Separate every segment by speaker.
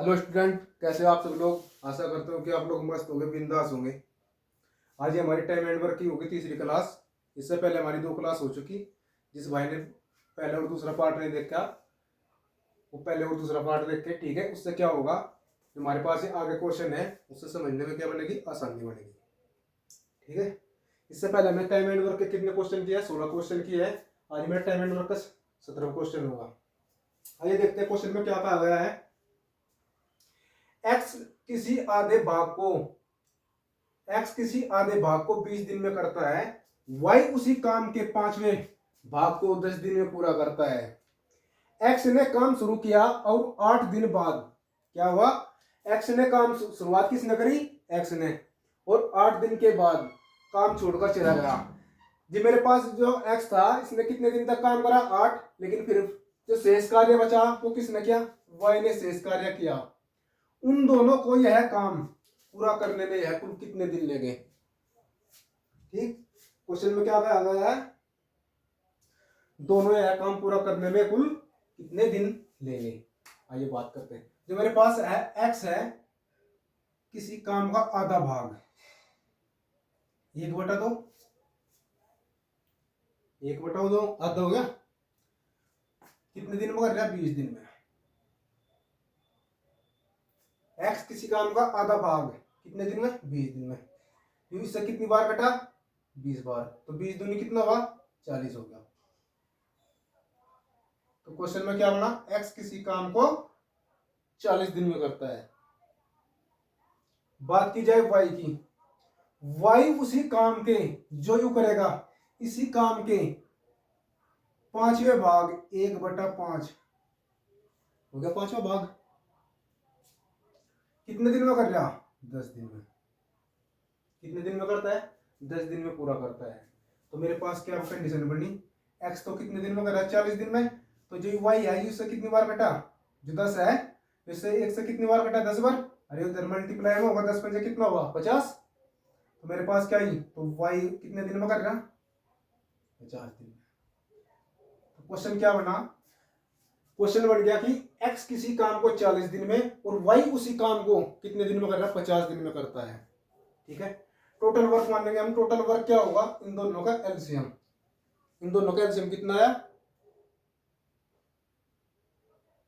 Speaker 1: Hello student, कैसे हो आप सब लोग। आशा करता हूँ कि आप लोग मस्त होंगे, बिंदास होंगे। आज ये हमारी टाइम एंड वर्क की होगी तीसरी क्लास। इससे पहले हमारी 2 क्लास हो चुकी। जिस भाई ने पहले और दूसरा पार्ट नहीं देखा वो पहले और दूसरा पार्ट देख के, ठीक है। उससे क्या होगा, जो हमारे पास ये आगे क्वेश्चन है उससे समझने में क्या बनेगी, आसानी बनेगी। ठीक है। इससे पहले हमने टाइम एंड वर्क के कितने क्वेश्चन किए हैं, 16 क्वेश्चन किए हैं। आज मेरा टाइम एंड वर्क का 17वां क्वेश्चन होगा। आइए देखते हैं क्वेश्चन में क्या कहा गया है। एक्स किसी आधे भाग को एक्स किसी आधे भाग को 20 दिन में करता है। वाई उसी काम के 5वें भाग को 10 दिन में पूरा करता है। एक्स ने काम शुरू किया और 8 दिन बाद क्या हुआ। एक्स ने काम शुरुआत किसने करी, एक्स ने, और 8 दिन के बाद काम छोड़कर चला गया। जी मेरे पास जो एक्स था इसने कितने दिन तक काम करा, 8। लेकिन फिर जो शेष कार्य बचा वो किसने किया, वाई ने शेष कार्य किया। उन दोनों को यह काम पूरा करने में यह कुल कितने दिन लगे। ठीक, क्वेश्चन में क्या कहा गया है, दोनों यह काम पूरा करने में कुल कितने दिन लेंगे। आइए बात करते हैं। जो मेरे पास है एक्स है, किसी काम का आधा भाग, 1/2, 1/2 आधा हो गया। कितने दिन में कर रहा है, 20 दिन में। एक्स किसी काम का आधा भाग कितने दिन में, 20 दिन में। तो इससे कितनी बार कटा, 20 बार। तो 20 दूनी कितना हुआ, 40 हो गया। तो क्वेश्चन में क्या बना, एक्स किसी काम को 40 दिन में करता है। बात की जाए वाई की, वाई उसी काम के, जो यू करेगा, इसी काम के 5वें भाग 1/5 हो गया। 5वां भाग कितने दिन में कर रहा, 10 दिन में। कितने दिन में करता है, 10 दिन में पूरा करता है। तो मेरे पास क्या कंडीशन बनी, एक्स तो कितने दिन में कर रहा है, 40 दिन में। तो जो वाई है उससे कितनी बार कटा, जो 10 है इससे 1 से कितनी बार कटा, 10 बार। अरे उधर मल्टीप्लाई में होगा, 10 पंजे कितना हुआ, 50। तो मेरे पास क्या ही, तो वाई कितने दिन में कर रहा, 50 दिन में। तो क्वेश्चन क्या बना, क्वेश्चन बन गया कि एक्स किसी काम को 40 दिन में और वाई उसी काम को कितने दिन में कर रहा है, 50 दिन में करता है। ठीक है। टोटल वर्क मानेंगे हम। टोटल वर्क क्या होगा, इन दोनों का एलसीएम। इन दोनों का एलसीएम कितना आया,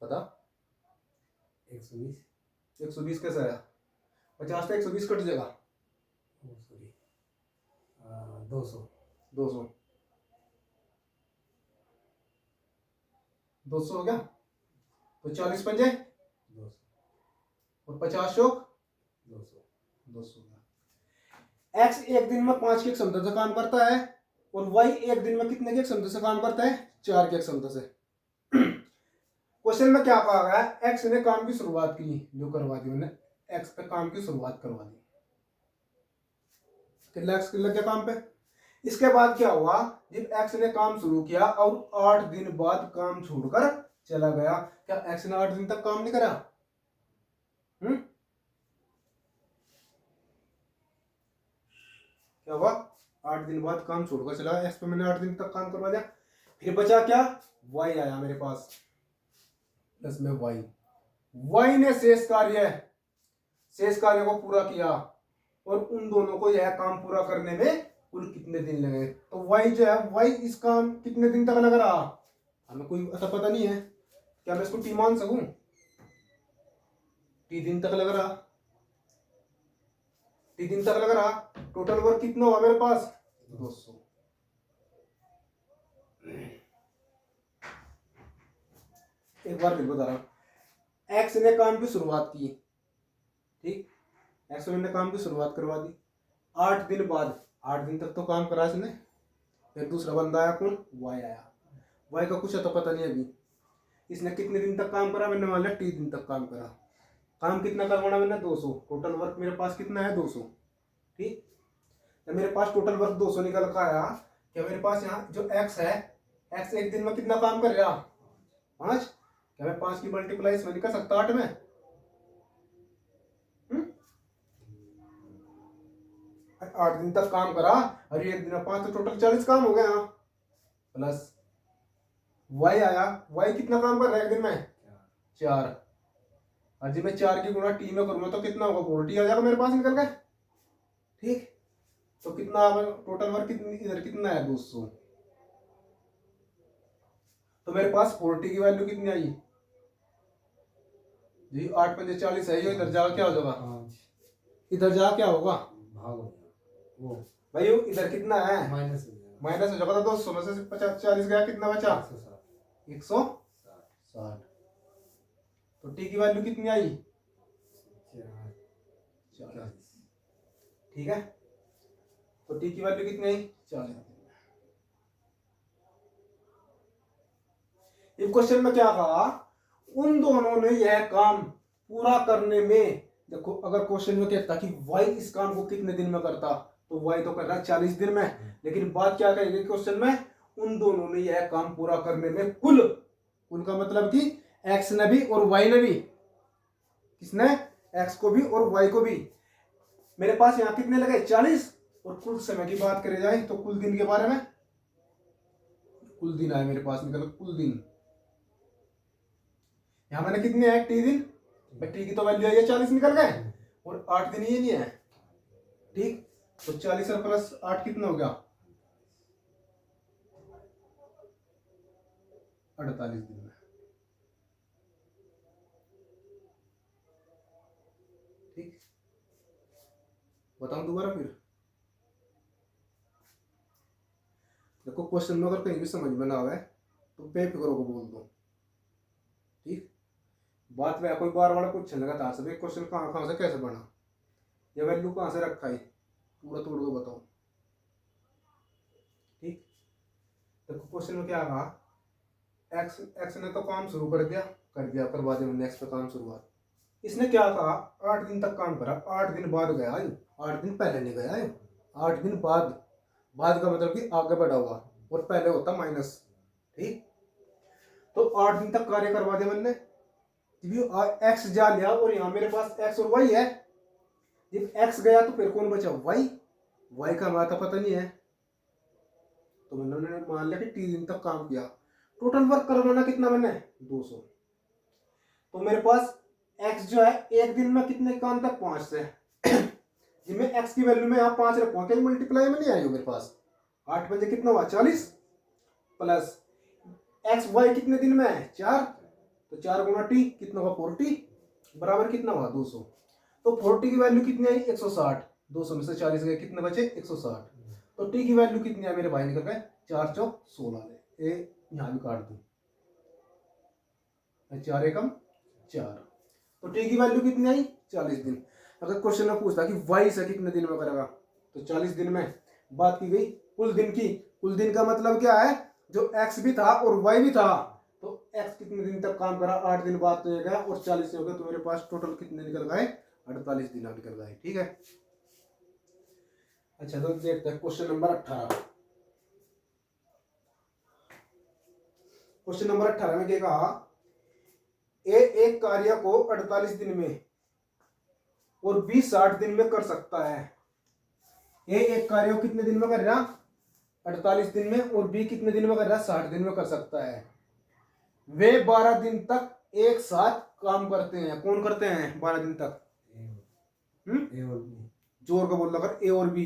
Speaker 1: पता, 120। 120 कैसे आया, 50 से 120 कट जाएगा, सॉरी 200 200 200 हो गया। तो 40 पंजे 200 और 50 चौक 200 200 हो गया। एक्स एक दिन में 5 की क्षमता से काम करता है और वाई एक दिन में कितने की क्षमता से काम करता है, 4 की क्षमता से। क्वेश्चन में क्या कहा गया, एक्स ने काम की शुरुआत की, जो करवा दी उन्होंने, एक्स पे काम की शुरुआत करवा दी, एक्स लग गया काम पे। इसके बाद क्या हुआ, जब एक्स ने काम शुरू किया और 8 दिन बाद काम छोड़कर चला गया। क्या एक्स ने 8 दिन तक काम नहीं करा, क्या हुआ, 8 दिन बाद काम छोड़कर चला गया। एक्स पे मैंने 8 दिन तक काम करवा दिया। फिर बचा क्या, वाई आया मेरे पास, प्लस में वाई ने शेष कार्य को पूरा किया और उन दोनों को यह काम पूरा करने में कुल कितने दिन लगे। तो वाई जो है, वाई इस काम कितने दिन तक लग रहा, हमें कोई ऐसा पता नहीं है। क्या मैं इसको टी मान सकूं, टी दिन तक लग रहा, टी दिन तक लग रहा। टोटल वर्क कितना हुआ मेरे पास, 200। एक बार फिर बता रहा हूं, एक्स ने काम की शुरुआत की, ठीक, एक्स ने काम की शुरुआत करवा दी। 8 दिन बाद, 8 दिन तक तो काम करा इसने। फिर दूसरा बंदा आया, कौन, वाई आया। वाई का कुछ तो पता नहीं अभी, इसने कितने दिन तक काम करा, मैंने मान लिया 30 दिन तक काम करा। काम कितना करवाना मैंने, 200। टोटल वर्क मेरे पास कितना है, 200। ठीक, जब मेरे पास टोटल वर्क 200 निकल कर आया, क्या मेरे पास यहाँ जो एक्स है, एक्स एक दिन में कितना काम कर रहा, 5। क्या मैं 5 की मल्टीप्लाई इसमें निकल सकता, 8 में। 8 दिन तक काम करा और एक दिन 5, तो टोटल 40 काम हो गया। प्लस वाई आया, वाई कितना काम कर रहा है एक दिन में, 4। और जब मैं 4 की गुणा टी में करूंगा तो कितना होगा, 40 आ जाएगा मेरे पास निकल गए। ठीक, तो कितना टोटल वर्क कितनी, इधर कितना है 200, तो मेरे पास 40 की वैल्यू कितनी आई जी, 8 पंजे 40 है। इधर जाकर क्या हो जाएगा, इधर जा क्या होगा,
Speaker 2: भाग हो वो
Speaker 1: भाई इधर कितना है,
Speaker 2: माइनस
Speaker 1: हो जाएगा। तो 200 में से 50 40 गया, कितना बचा 160। तो टी की वैल्यू कितनी आई 40। ठीक है, तो टी की वैल्यू कितनी आई 40। इस क्वेश्चन में क्या कहा, उन दोनों ने यह काम पूरा करने में, देखो अगर क्वेश्चन में कहता कि वाई इस काम को कितने दिन में करता, तो वाई तो कर रहा है 40 दिन में, लेकिन बात क्या कहेगी क्वेश्चन में, उन दोनों ने यह काम पूरा करने में कुल, उनका मतलब कि एक्स ने भी और वाई ने भी, किसने, एक्स को भी और वाई को भी। मेरे पास यहां कितने लगे 40, और कुल समय की बात करी जाए तो कुल दिन के बारे में, कुल दिन आए मेरे पास निकल, कुल दिन यहां मैंने कितने हैं टी दिन, टी की तो वैल्यू आई है 40 निकल गए, और 8 दिन ये नहीं है। ठीक, तो 40 और प्लस 8 कितना हो गया 48 दिन में। ठीक, बताऊं दोबारा फिर, देखो क्वेश्चन में अगर कहीं भी समझ में ना आवे तो बेफिक्र को बोल दो। ठीक, बात में कोई बार वाला पूछने लगा था सब क्वेश्चन कहाँ से कैसे बना, ये वैल्यू कहाँ से रखा है, पूरा तोड़ दो बताओ। ठीक, देखो क्वेश्चन में क्या कहा, एक्स ने तो काम शुरू कर दिया, करवा दिया मैंने एक्स पे काम शुरुआत। इसने क्या कहा 8 दिन तक काम करा, 8 दिन बाद गया, 8 दिन पहले नहीं गया, 8 दिन बाद, बाद का मतलब कि आगे बढ़ा हुआ, और पहले होता माइनस। ठीक, तो 8 दिन तक कार्य करवा दिया मैंने, एक्स जा लिया, और यहाँ मेरे पास एक्स और वाई है, जब एक्स गया तो फिर कौन बचा वाई, वाई का हमारा पता नहीं है, तो मैंने मान लिया कि 3 दिन तक काम किया। टोटल वर्क करवाना कितना मैंने 200, तो मेरे पास एक्स जो है एक दिन में कितने काम तक 5 से जिसमें एक्स की वैल्यू में यहाँ 5 रखूंगा, कहीं मल्टीप्लाई में नहीं आई हो मेरे पास, 8 बजे कितना हुआ 40, प्लस एक्स वाई कितने दिन में है 4, तो 4 गुना टी कितना हुआ 40, बराबर कितना हुआ 200। तो 40 की वैल्यू कितनी आई 160, 200 में से 40 गए कितने बचे 160, तो टी की वैल्यू कितनी है मेरे भाई निकल गए 4 चौक 16, ए यहाँ भी काट दूं, 4 एकम 4, तो टी की वैल्यू कितनी आई 40 दिन। अगर क्वेश्चन में पूछता कि वाई से कितने दिन में करेगा, तो 40 दिन में बात की गई कुल दिन की, कुल दिन का मतलब क्या है, जो एक्स भी था और वाई भी था, तो एक्स कितने दिन तक काम करा 8 दिन बाद तो ये गया, और 40 हो गए, तो मेरे पास टोटल कितने निकल गए 48 दिन निकल गए। ठीक है, अच्छा तो देखते हैं क्वेश्चन नंबर 18। क्वेश्चन नंबर 18 में क्या कहा, ए एक कार्य को 48 दिन में और बी 60 दिन में कर सकता है। ए एक कार्य को कितने दिन में कर रहा 48 दिन में, और बी कितने दिन में कर रहा 60 दिन में कर सकता है। वे 12 दिन तक एक साथ काम करते हैं, कौन करते हैं 12 दिन तक,
Speaker 2: ए और बी,
Speaker 1: जोर का बोल लगा ए और बी।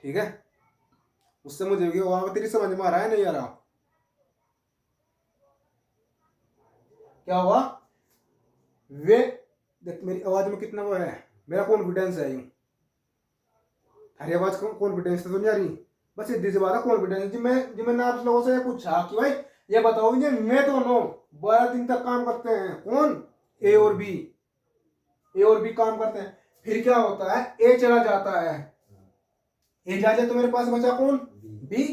Speaker 1: ठीक है, उससे मुझे भी वहां तेरी समझ में आ रहा है नहीं आ रहा, क्या हुआ, वे देख मेरी आवाज में कितना वो है, मेरा कॉन्फिडेंस है यूं, हरी आवाज कॉन्फिडेंस तो नहीं आ रही, बस सीधी सी बात है कॉन्फिडेंस। जी मैंने आप लोगों से पूछा कि भाई ये बताओ ये मैं दोनों 12 दिन तक काम करते हैं, कौन ए और बी, ए और बी काम करते हैं, फिर क्या होता है ए चला जाता है, ए जा जाए तो मेरे पास बचा कौन बी,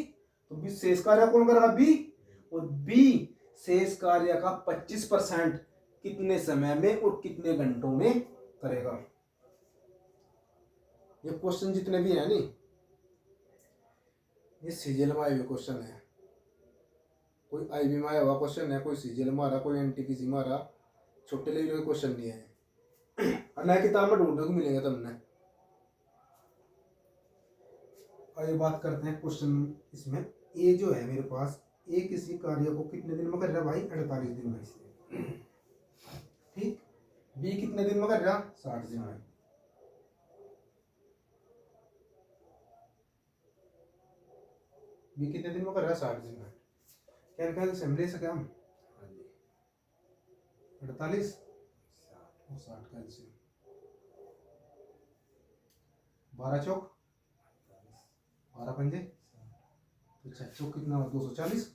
Speaker 1: तो बी शेष कार्य कौन करेगा बी, और बी शेष कार्य का 25% कितने समय में और कितने घंटों में करेगा। ये क्वेश्चन जितने भी है नी, ये सीजीएल में आए हुए क्वेश्चन है, कोई आईबी में आया हुआ क्वेश्चन है, कोई सीजीएल में आ रहा, कोई एनटीपीसी में आ रहा, छोटे लेवल के क्वेश्चन नहीं है और नया किताब में ढूंढने को मिलेगा तुमने। आइए बात करते हैं क्वेश्चन, इसमें ए जो है मेरे पास, ए किसी कार्य को कितने दिन में कर रहा है भाई 48 दिन में। ठीक, बी कितने दिन में कर रहा 60 दिन में। बी कितने दिन में कर रहा 60 दिन में। क्या इनका एलसीएम ले सके हम?
Speaker 2: हाँ जी
Speaker 1: 48
Speaker 2: 60
Speaker 1: और 60 का एलसीएम 12 चौक 12 पंजे तो 6 चौक कितना हुआ 240।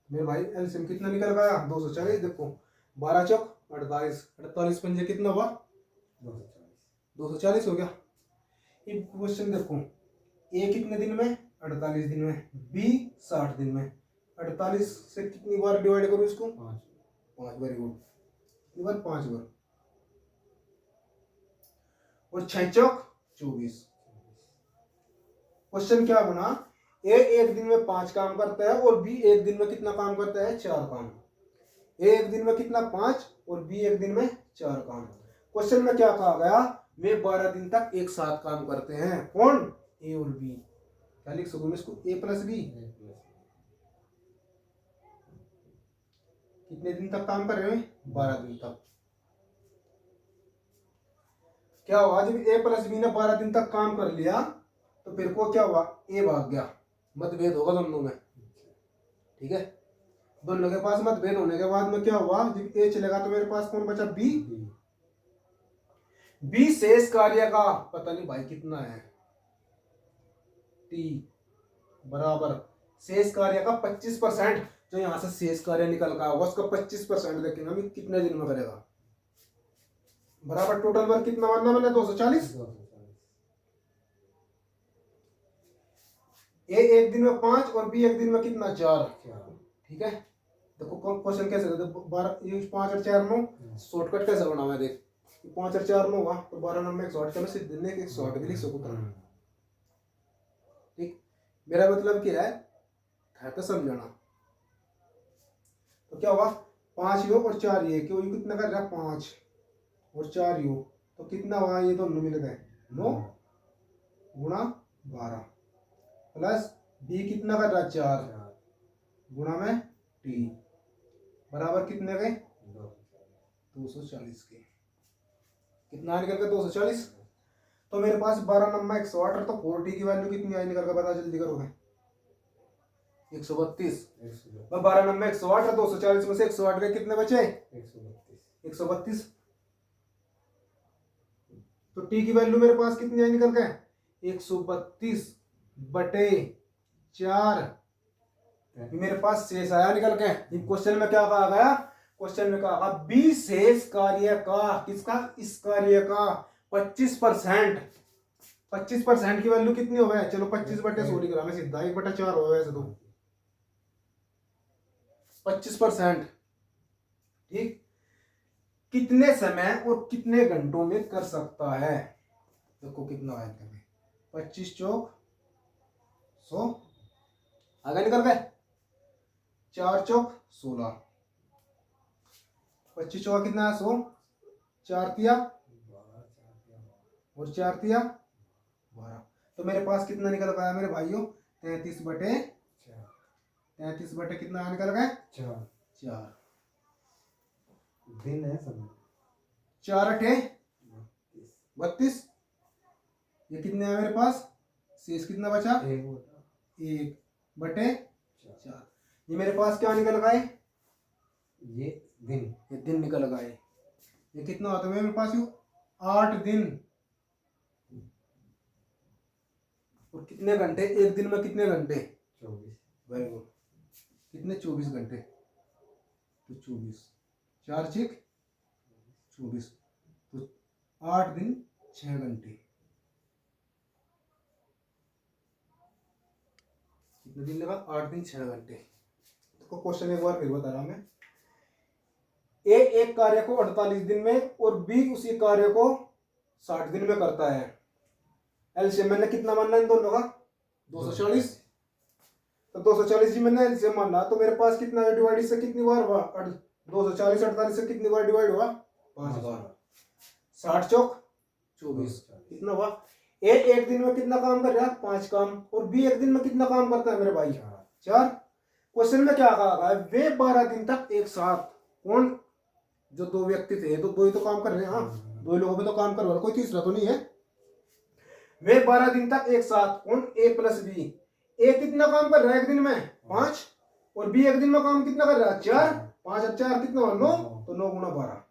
Speaker 1: मेरे भाई एलसीएम कितना निकल गया 240। देखो 12 चौक 48 48 पंजे कितना हुआ 240 हो गया। ये क्वेश्चन देखो ए कितने दिन में 48 दिन में, बी 60 दिन में। 48 से कितनी बार डिवाइड करूं इसको 5। Very good. कितनी बार 5 बार। और 6 चौक 24। क्वेश्चन क्या बना ए एक दिन में 5 काम करता है और बी एक दिन में कितना काम करता है 4 काम। ए एक दिन में कितना 5 और बी एक दिन में 4 काम। क्वेश्चन में क्या कहा गया वे 12 दिन तक एक साथ काम करते हैं। कौन ए और बी। क्या लिख सकूं मैं इसको ए प्लस बी। कितने दिन तक काम कर रहे हैं 12 दिन तक। क्या हुआ जब ए प्लस बी ने 12 दिन तक काम कर लिया तो फिर को क्या हुआ ए भाग गया। मतभेद होगा दोनों में। ठीक है दोनों के पास मतभेद होने के बाद में क्या हुआ जब ए चलेगा तो मेरे पास कौन बचा बी। बी शेष कार्य का पता नहीं भाई कितना है टी बराबर शेष कार्य का 25%। जो यहां से शेष कार्य निकल का होगा उसका 25% देखेंगे हम कितने दिन में करेगा। बराबर टोटल वर्क कितना मानना मैंने 240। ए एक दिन में 5 और बी एक दिन में कितना 4। ठीक है देखो क्वेश्चन कैसे करते 12 5 और 4 9 शॉर्टकट कैसे बनाना है देख 5 और 4 9 हुआ तो 12 नंबर 108 में सिर्फ दिन एक शॉर्ट भी लिख सकूं। ठीक मेरा मतलब क्या है तो समझना। तो क्या हुआ 5 यो और 4 ये क्यों कितना कर रहा 5 और 4 यू तो कितना हुआ ये दोनों मिल गए 9 गुणा 12 प्लस बी कितना कर रहा 4 गुणा में टी बराबर कितने गए 240 के। कितना निकल गया 240। तो मेरे पास 12 नंबर 108 तो 4t की वैल्यू कितनी आई निकल कर बता जल्दी करोगे 132। 12 नंबर 108 है 240 में से 108 के कितने बचे 132। तो टी की वैल्यू मेरे पास कितनी आई निकल के 132 बटे 4 मेरे पास शेष आया निकल के। क्वेश्चन में क्या कहा गया क्वेश्चन में कहा बी शेष कार्य का किसका इस कार्य का 25%। 25% की वैल्यू कितनी हो गई चलो 25 बटे 100 लिख रहा मैं सीधा 1/4 हो वैसे तो 25%। ठीक कितने समय और कितने घंटों में कर सकता है देखो कितना है 25 चौक 100 आगे निकल गए 4 चौक 16 25 चौका कितना है 100 4 तिया और 4 तिया 12 तो मेरे पास कितना निकल गया मेरे भाइयों 33 बटे कितना निकल गए 4
Speaker 2: दिन है सब
Speaker 1: 4 अठे 32। ये कितने है मेरे पास शेष कितना बचा 1 बटे 4। ये मेरे पास क्या निकल गए
Speaker 2: ये
Speaker 1: दिन निकल गए। ये कितना होता है मेरे पास 8 दिन और कितने घंटे एक दिन में कितने घंटे
Speaker 2: 24।
Speaker 1: वेरी गुड कितने 24 घंटे तो 24 4 6 24 तो 8 दिन 6 घंटे। कितने दिन लगा 8 दिन 6 घंटे। तो क्वेश्चन एक बार फिर बता रहा मैं ए एक कार्य को 48 दिन में और बी उसी कार्य को 60 दिन में करता है। एलसीएम मैंने कितना मानना इन दोनों का 240। तो 240 जी मैंने एलसीएम मानना तो मेरे पास कितना है डिवाइड से कितनी बार हुआ 240 48 से कितनी बार डिवाइड हुआ 5 बार 60 चौक 24 कितना हुआ ए एक दिन में कितना काम कर रहा है 5 काम और बी एक दिन में कितना काम करता है मेरे भाई 4। क्वेश्चन में क्या कहा है वे 12 दिन तक एक साथ कौन, जो दो व्यक्ति थे, तो दो ही तो काम कर रहे हैं। हाँ, दो ही लोगों पे तो काम करवा रहा, कोई तीसरा तो नहीं है। वे 12 दिन तक एक साथ, कौन, ए प्लस बी, ए कितना काम कर रहा है एक दिन में, 5, और बी एक दिन में काम कितना कर रहा है, 4, 5 और 4 कितना हुआ, 9, तो 9 गुना 12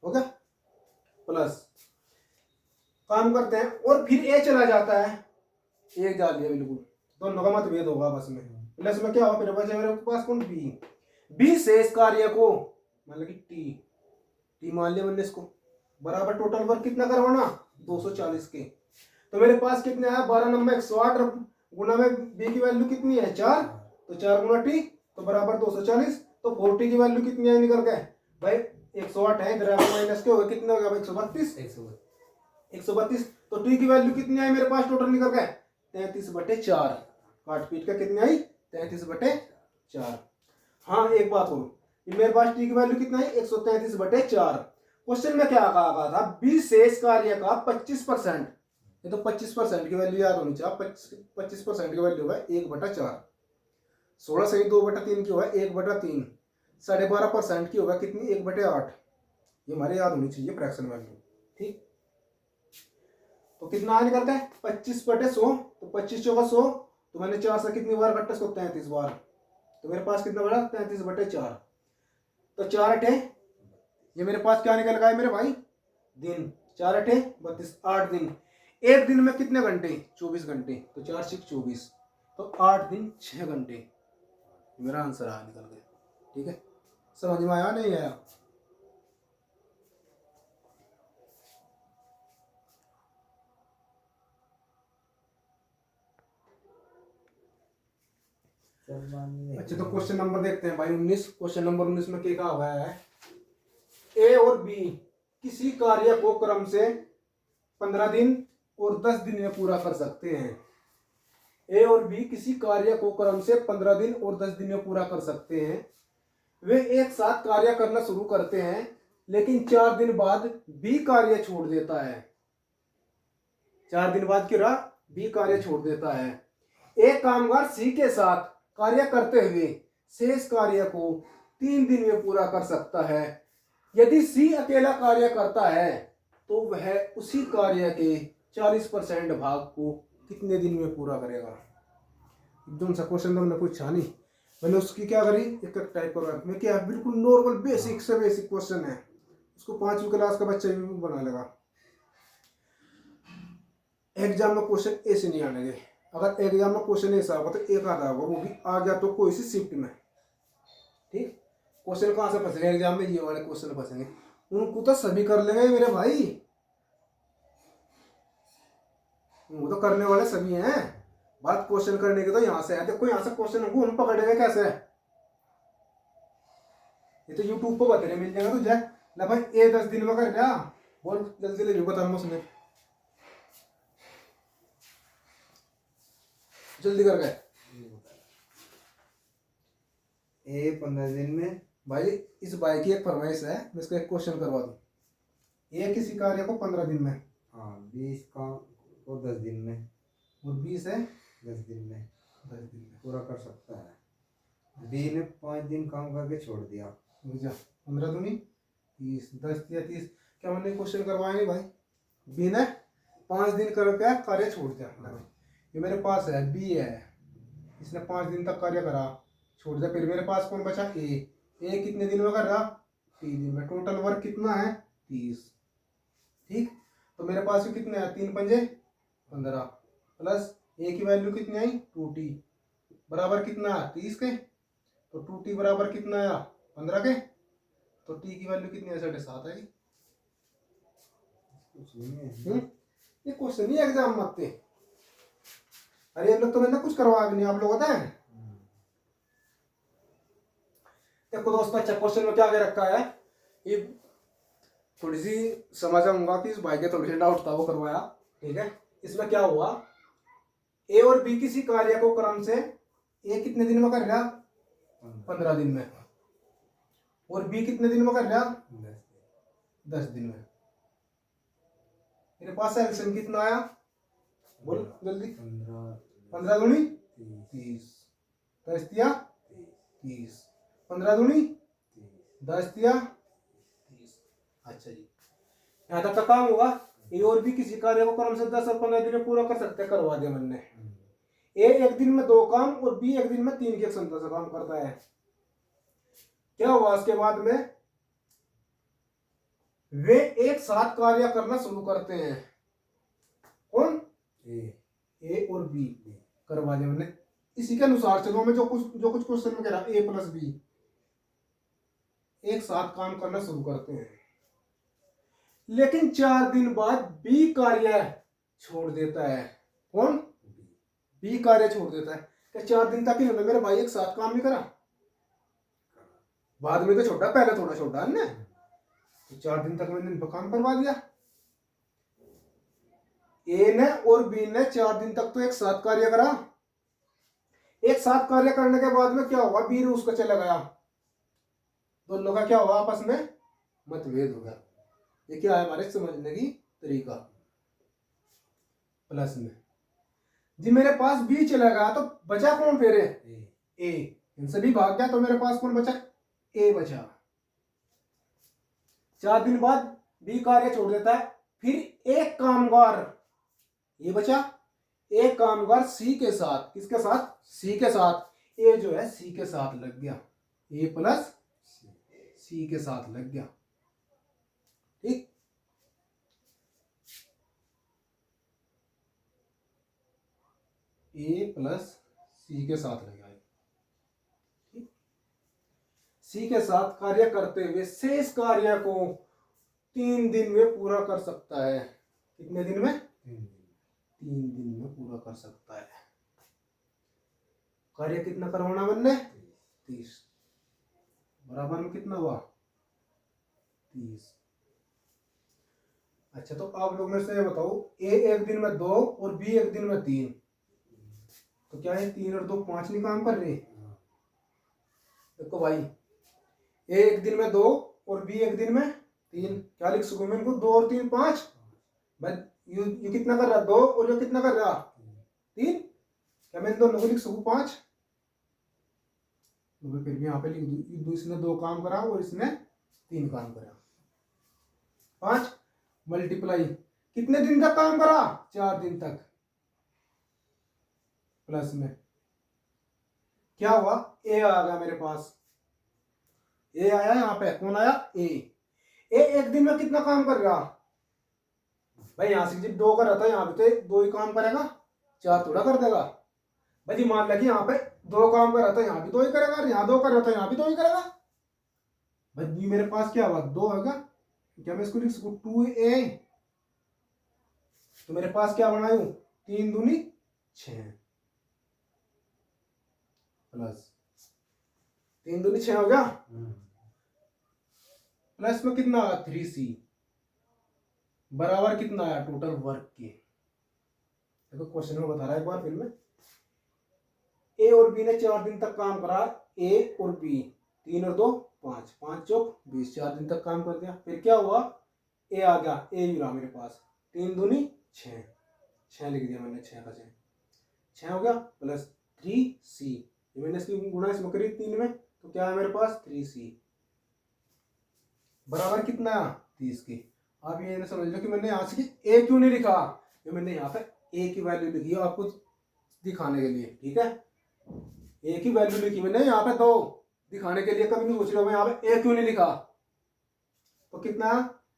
Speaker 1: हो गया, प्लस काम करते हैं, और फिर ए चला जाता है, एक जा लिया बिल्कुल, दोनों का मतभेद होगा बस में, प्लस में क्या होगा, मेरे पास है, मेरे पास कौन, बी, बी से इस कार्य को मतलब कि टी मान लिया मैंने इसको, बराबर टोटल वर्क कितना करवाना, 240 के, तो मेरे पास कितने आया, 12 नंबर 108 गुना में बी की वैल्यू कितनी है, 4, तो 4 गुना टी तो बराबर 240, तो 40 की वैल्यू कितनी आई निकल गए भाई, 108 है, इधर माइनस के हो गए, कितने हो गया भाई, 132, 132, तो टी की वैल्यू कितनी आई मेरे पास टोटल निकल गए 33/4, काट पीट का कितनी आई 33/4। हाँ एक बात हो, मेरे पास टी की वैल्यू कितना है 133/4। क्वेश्चन में क्या कहा था, बी शेष कार्य का 25%, ये तो 25% की वैल्यू याद होनी चाहिए, 25% की वैल्यू है 1/4, 16 से 2/3 की होगा 1/3, 12.5% की होगा कितनी 1/8, ये हमारे याद होनी चाहिए फ्रैक्शन वैल्यू, ठीक। तो कितना निकलता है 25/100, तो 25 चौका 100, तो मैंने 4 से कितनी बार कट्टा इसको 33 बार, तो मेरे पास कितना बड़ा 33/4, तो 4 अठे, ये मेरे पास क्या निकल गया है मेरे भाई, दिन, 4 अठे 32, 8 दिन, एक दिन में कितने घंटे 24 घंटे, तो 4 6 24, तो 8 दिन 6 घंटे, मेरा आंसर आ निकल गया, ठीक है। समझ में आया नहीं आया, अच्छा तो क्वेश्चन नंबर देखते हैं भाई 19, क्वेश्चन नंबर 19 में क्या कहा हुआ है, ए और बी किसी कार्य को क्रम से 15 दिन और 10 दिन में पूरा कर सकते हैं, ए और बी किसी कार्य को क्रम से 15 दिन और 10 दिन में पूरा कर सकते हैं, वे एक साथ कार्य करना शुरू करते हैं, लेकिन 4 दिन बाद बी कार्य छोड़ देता है, 4 दिन बाद क्या रहा, बी कार्य छोड़ देता है, एक कामगार सी के साथ कार्य करते हुए शेष कार्य को 3 दिन में पूरा कर सकता है, यदि सी अकेला कार्य करता है तो वह उसी कार्य के 40% भाग को कितने दिन में पूरा करेगा। एकदम सा क्वेश्चन तो हमने पूछा नहीं, मैंने उसकी क्या करी, एक एक टाइप कर मैं क्या, बिल्कुल नॉर्मल बेसिक से बेसिक क्वेश्चन है, उसको 5वीं क्लास का बच्चा भी बना लेगा। एग्जाम में क्वेश्चन ऐसे नहीं आने गए, अगर एग्जाम में क्वेश्चन ऐसा होगा तो एक आधा होगा, वो भी आ गया तो कोई सी शिफ्ट में, ठीक। क्वेश्चन कहाँ से फंसेंगे एग्जाम में, ये वाले क्वेश्चन फंसेंगे, उनको तो सभी कर लेंगे मेरे भाई, वो तो करने वाले सभी हैं, बात क्वेश्चन करने की तो यहाँ से है, देखो यहाँ से क्वेश्चन को हम पकड़ेंगे कैसे, ये तो यूट्यूब पर बतेरे मिल जाएगा तुझे ना भाई, ये 10 दिन में कर लिया, बोल जल्दी ले बता उसने, जल्दी कर गए
Speaker 2: ए 15 दिन में,
Speaker 1: भाई इस भाई की एक फरमाइश है, मैं इसका एक क्वेश्चन करवा दूं, ए किसी कार्य को 15 दिन में,
Speaker 2: हाँ 20 का को 10 दिन में,
Speaker 1: और 20 है
Speaker 2: 10 दिन में
Speaker 1: 10 दिन में
Speaker 2: पूरा कर सकता है, बी ने 5 दिन काम करके छोड़ दिया,
Speaker 1: 15 दूनी 30, 10 या 30, क्या मैंने क्वेश्चन करवाया नहीं भाई, बी ने 5 दिन करके कार्य छोड़ दिया, ये मेरे पास है बी है, इसने 5 दिन तक कार्य करा छोड़ दिया, फिर मेरे पास कौन बचा ए कितने दिन में कर रहा 3 दिन में, टोटल वर्क कितना है 30, ठीक। तो मेरे पास कितने हैं 3 पंजे 15, प्लस ए की वैल्यू कितनी आई 2t बराबर कितना है 30 के, तो 2t बराबर कितना आया 15 के, तो टी की वैल्यू कितनी है 7.5 आई।
Speaker 2: कुछ नहीं है,
Speaker 1: ये क्वेश्चन नहीं एग्जाम में आते, अरे ये लोग तो मैंने कुछ करवा भी नहीं, आप लोग होता है। देखो दोस्तों अच्छा क्वेश्चन में क्या क्या रखा है, ये थोड़ी सी समझाऊंगा कि इस भाई के थोड़ी सी डाउट था वो करवाया, ठीक है। इसमें क्या हुआ, ए और बी किसी कार्य को क्रम से ए कितने दिन में कर रहा 15 दिन में, और बी कितने दिन में कर रहा 10 दिन में। मेरे पास एल्सियम कितना आया बोल जल्दी, 15 दूनी 30, 30 15 दूनी 10 दिया 30। अच्छा जी, यहाँ तक का काम होगा। ये और भी किसी कार्य को क्रम से 10 और 15 दिन में पूरा कर सकते हैं, करवा दिया मैंने। ए एक दिन में 2 काम और बी एक दिन में 3 की क्षमता से काम करता है। क्या हुआ उसके बाद में, वे एक साथ कार्य करना शुरू करते हैं। कौन? ए और बी। करवा दिया मैंने। इसी के अनुसार चलो, मैं जो कुछ क्वेश्चन में कह रहा ए प्लस बी एक साथ काम करना शुरू करते हैं, लेकिन 4 दिन बाद बी कार्य छोड़ देता है। कौन? बी कार्य छोड़ देता है। क्या 4 दिन तक इन्होंने मेरे भाई एक साथ काम नहीं करा? बाद में तो छोटा, पहले थोड़ा छोटा है ना। तो 4 दिन तक मैंने इन पर काम करवा दिया। ए ने और बी ने 4 दिन तक तो एक साथ कार्य करा। एक साथ कार्य करने के बाद में क्या हुआ, बी रूस को चला गया। दोनों का क्या हुआ, आपस में मतभेद हो गया। ये क्या है हमारे समझने की तरीका। प्लस में जी मेरे पास बी चला गया, तो बचा कौन फिर? ए। इनसे भी भाग गया तो मेरे पास कौन बचा? ए बचा। 4 दिन बाद बी कार्य छोड़ देता है। फिर एक कामगार, ये बचा, एक कामगार सी के साथ, किसके साथ? सी के साथ। ए जो है सी के साथ लग गया, ए प्लस सी के साथ लग गया। ठीक, ए प्लस सी के साथ लग गया। ठीक, सी के साथ कार्य करते हुए शेष कार्य को 3 दिन में पूरा कर सकता है। कितने दिन में? 3 दिन में पूरा कर सकता है। कार्य कितना करवाना बनने? 30। बराबर में कितना हुआ? 30। अच्छा, तो आप लोग मेरे से बताओ, ए एक दिन में 2 और बी एक दिन में 3, तो क्या है 3 और 2 5 नहीं काम कर रहे? देखो भाई, ए एक दिन में 2 और बी एक दिन में 3, क्या लिख सकूं मैं इनको? 2 और 3 5। भाई ये कितना कर रहा? 2 और ये कितना कर रहा? 3। क्या मैं इन दोनों को लिख सकूं 5? तो मैं फिर भी यहाँ पे लिख दूं, इसने 2 काम करा और इसने 3 काम करा। 5 मल्टीप्लाई, कितने दिन तक काम करा? 4 दिन तक। प्लस में क्या हुआ, ए आ गया मेरे पास। ए आया यहाँ पे, कौन आया? ए एक दिन में कितना काम कर रहा? भाई यहां से जब 2 कर रहा था, यहाँ पे तो 2 ही काम करेगा, 4 थोड़ा कर देगा। भाई जी मान लिया कि यहाँ पे 2 काम कर रहा था, यहाँ भी 2 ही करेगा, यहाँ 2 कर रहा था, यहाँ भी 2 ही करेगा। भाई जी मेरे पास क्या हुआ? 2 होगा। क्या मैं इसको लिख सकूं 2a? तो मेरे पास क्या बनायू? 3 दूनी 6 प्लस 3 दूनी 6 हो गया। प्लस में कितना आया? 3c बराबर कितना आया टोटल वर्क के? देखो क्वेश्चन में बता रहा है एक बार फिर में। ए और बी ने 4 दिन तक काम करा। ए और बी 3 और 2 5, 5 चौक 20, 4 दिन तक काम कर दिया। फिर क्या हुआ? ए आ गया, ए भी रहा मेरे पास। 3 दूनी 6, 6 लिख दिया मैंने, 6 का 6 हो गया। प्लस 3c, मैंने इसकी गुणा इसमें करी 3 में, तो क्या है मेरे पास? 3c बराबर कितना? 30 की। आप ये ना समझ लो कि मैंने यहाँ से ए क्यों नहीं लिखा, ये मैंने यहाँ पे ए की वैल्यू लिखी है आपको दिखाने के लिए। ठीक है, ए की वैल्यू लिखी मैंने यहाँ पे 2 दिखाने के लिए। कभी नहीं सोच रहा मैं यहाँ पे ए क्यों नहीं लिखा। तो कितना?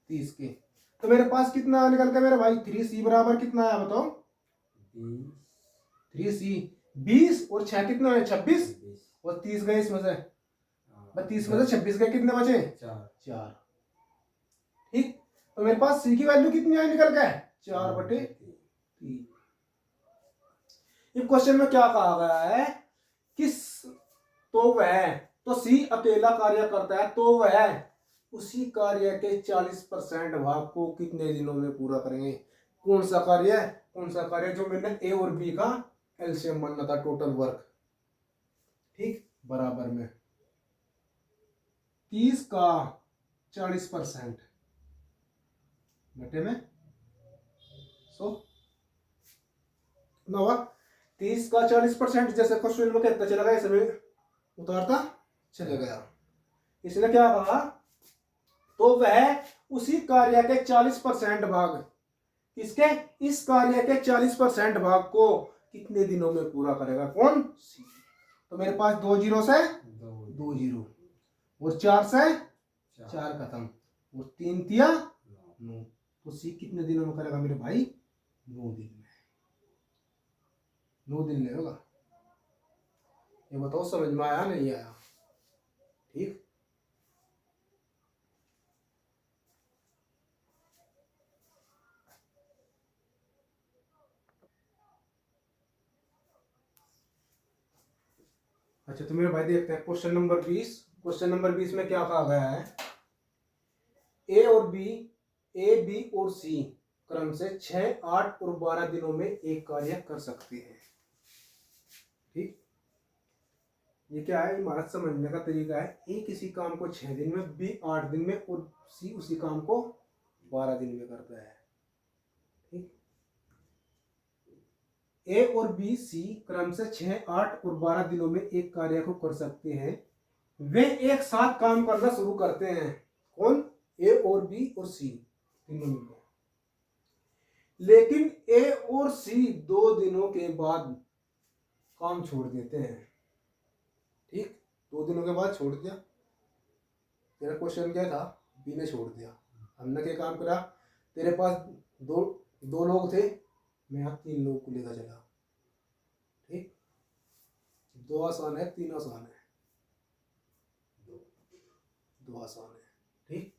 Speaker 1: 30 की। तो मेरे पास कितना निकल के मेरे भाई? 3c बराबर कितना आया बताओ? 3c 20 और 6 कितना है? 26 और 30 गए इसमें से, 30 में से 26 गए, कितने बचे? 4। ठीक, तो मेरे पास सी की वैल्यू कितनी आई निकल के? 4/3। इस क्वेश्चन में क्या कहा गया है कि तो सी अकेला कार्य करता है, तो वह उसी कार्य के 40% भाग को कितने दिनों में पूरा करेंगे? कौन सा कार्य? कौन सा कार्य? जो मैंने ए और बी का एलसीएम बनना था, टोटल वर्क। ठीक, बराबर में 30 का 40% घटे में 100 ना हुआ। 30 का 40% जैसे क्वेश्चन में कहता चला गया, इसमें उतारता चला गया। इसने क्या कहा, तो वह उसी कार्य के 40% भाग, किसके, इस कार्य के 40% भाग को कितने दिनों में पूरा करेगा, कौन, सी। तो मेरे पास 2 जीरो से 2 जीरो, और 4 से 4 खत्म, और 3 तिया 9, तो सी कितने दिनों में करेगा मेरे भाई, 9 दिन में, 9 दिन लगेगा। ये बताओ समझ में आया नहीं आया, ठीक। अच्छा तो मेरे भाई देखते हैं क्वेश्चन नंबर 20। क्वेश्चन नंबर 20 में क्या कहा गया है, ए और बी, ए बी और सी क्रम से 6, 8 और 12 दिनों में एक कार्य कर सकते हैं, ठीक। ये क्या है, इमारत समझने का तरीका है, ए किसी काम को 6 दिन में, बी 8 दिन में, और सी उसी काम को 12 दिन में करता है, ठीक। ए और बी सी क्रम से 6, 8 और 12 दिनों में एक कार्य को कर सकते हैं, वे एक साथ काम करना शुरू करते हैं, कौन, ए और बी और सी तीनों मिलकर, लेकिन ए और सी 2 दिनों के बाद काम छोड़ देते हैं, ठीक। 2 दिनों के बाद छोड़ दिया, तेरा क्वेश्चन क्या था, बी ने छोड़ दिया, हमने क्या काम करा, तेरे पास दो दो लोग थे, मैं यहाँ 3 लोग को लेकर चला, ठीक। 2 आसान है, 3 आसान है, 2 आसान है, ठीक।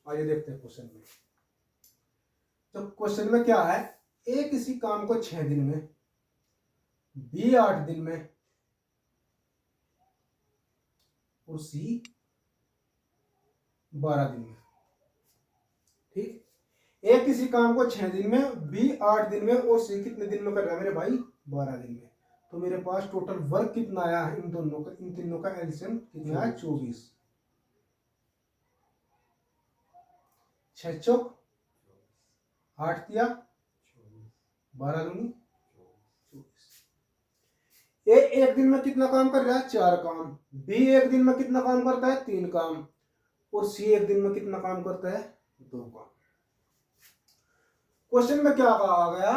Speaker 1: आइए देखते हैं क्वेश्चन में। तो क्वेश्चन में क्या है, ए किसी काम को 6 दिन में, बी 8 दिन में, और सी 12 दिन में, ठीक। ए किसी काम को 6 दिन में, बी 8 दिन में, और सी कितने दिन में कर रहा है मेरे भाई, 12 दिन में। तो मेरे पास टोटल वर्क कितना आया है इन दोनों का, इन तीनों का एलसीएम कितना है, 24, 6 चौक 8 तिया 12 दूनी 24। ए एक दिन में कितना काम कर रहा है, 4 काम, बी एक दिन में कितना काम करता है, 3 काम, और सी एक दिन में कितना काम करता है, 2 काम। क्वेश्चन में क्या कहा गया,